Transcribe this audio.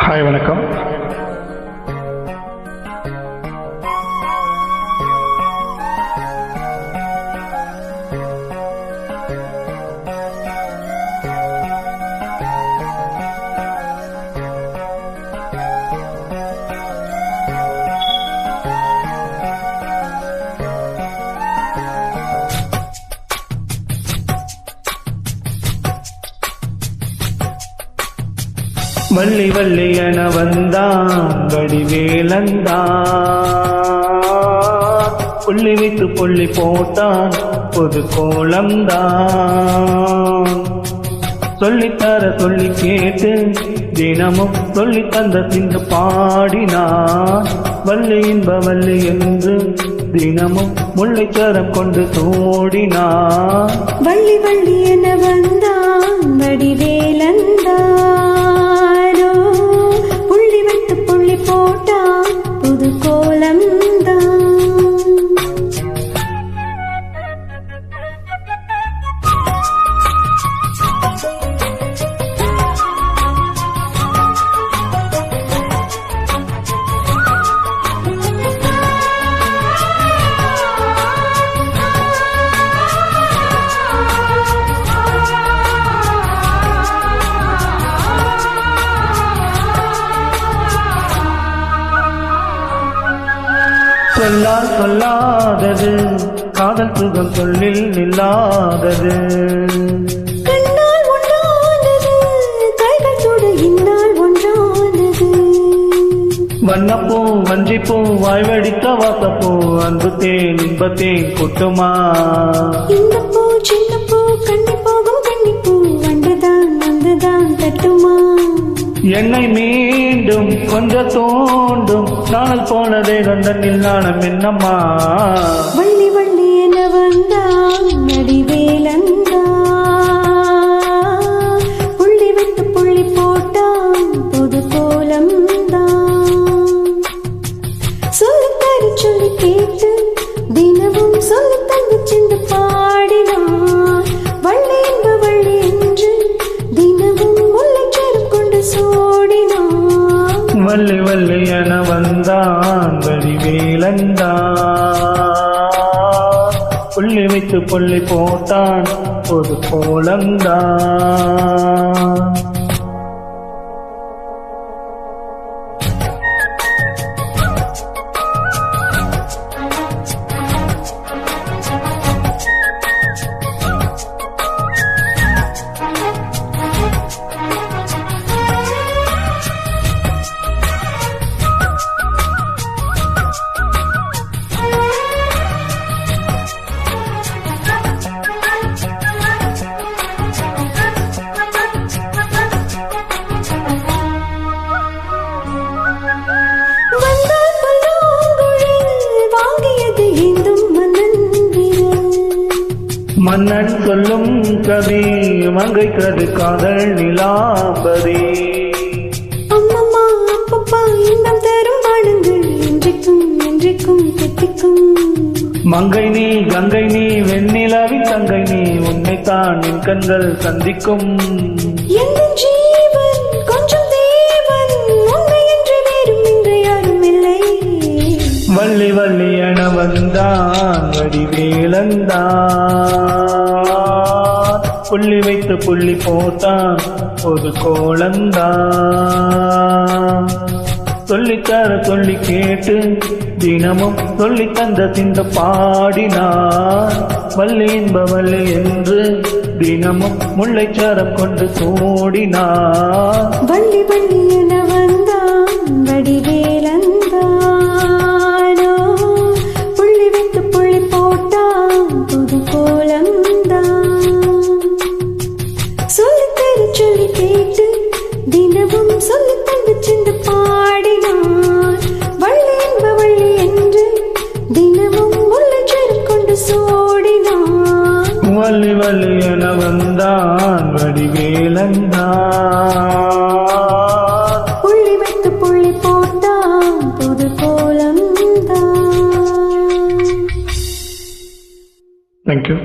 Hi, வணக்கம். வள்ளி வள்ளி என வந்தான் வடிவேலந்தான், புள்ளி வைத்து புள்ளி போட்டான் புது கோலம்தான். சொல்லித்தர சொல்லி கேட்டு தினமும் சொல்லி தந்த சிந்து பாடினான். வள்ளி இன்ப வள்ளி என்று தினமும் முல்லைச்சரம் கொண்டு தோடினான். வள்ளி வள்ளி என வந்தான் வடிவேலந்தான், போட்டான் புது கோலம்தான். சொல்லால் சொல்லாதது காதல் சுகம் சொல்லில் நில்லாதது. கண்ணால் ஒன்றானது கைகள் தொட இந்நாள் ஒன்றானது. வண்ணப்பூ வஞ்சிப்பூ வாய்வடித்த வாசப்பூ அன்பு தேன் இன்பத்தேன் கொட்டுமா. இந்த பூ சின்ன பூ கண்ணி போகும் கண்ணிப்பூ வந்துதான் வந்துதான் தட்டுமா. என்னை மீண்டும் கொஞ்சம் தோண்டும் நாள் போனதே கண்டனில் நாணம் என்னம்மா. வள்ளி வள்ளி என வந்தான் வடிவேலந்தான், புள்ளி விட்டு புள்ளி போட்டான் புது கோலம்தான். சொல்லித்தர சொல்லி கேட்டு தினமும் சொல்லி தந்து சென்று பாடினான். வள்ளி என்ப வள்ளி என்று தினமும் முல்லைச்சரம் கொண்டு சோடினான். வள்ளி வள்ளி என வந்தான் வடிவேலந்தான், புள்ளி வைத்து புள்ளி போட்டான் ஒரு கோலம்தான். மன்னன் சொல்லும் கவி மங்கை கரு காதல் நிலாம்பரி. அம்மம்மா அப்பப்பா இன்னும் தரும் வாழுங்கள் என்றைக்கும் என்றைக்கும் தித்திக்கும். மங்கை நீ கங்கை நீ வெண்ணிலாவின் தங்கை நீ உன்னைத்தான் என் கண்கள் சந்திக்கும். என் ஜீவன் கொஞ்சம் தேவன் உன்னை என்று வேறும் இன்று யாரும் இல்லை. வள்ளி வள்ளி என வந்தான் வடிவேலந்தான், புள்ளி வைத்து புள்ளி போட்டான் ஒரு கோலந்தான். சொல்லித்தர சொல்லி கேட்டு தினமும் சொல்லி தந்த சிந்த பாடினான். வள்ளி இன்ப வள்ளி என்று தினமும் முல்லைச்சரம் கொண்டு தோடினான். வள்ளி வள்ளி என வந்தான் வடிவேலந்தான், புள்ளி வைத்து புள்ளி போட்டான் புது கோலம்தான். சொல்லித்தர சொல்லி கேட்டு தினமும் சொல்லி தந்து சென்று பாடினான். வள்ளி என்ப வள்ளி என்று தினமும் முல்லைச்சரம் கொண்டு சோடினான். வள்ளி வள்ளி என வந்தான் வடிவேலந்தான், புள்ளி வைத்து புள்ளி போட்டான் புது கோலம்தான். தேங்க்யூ.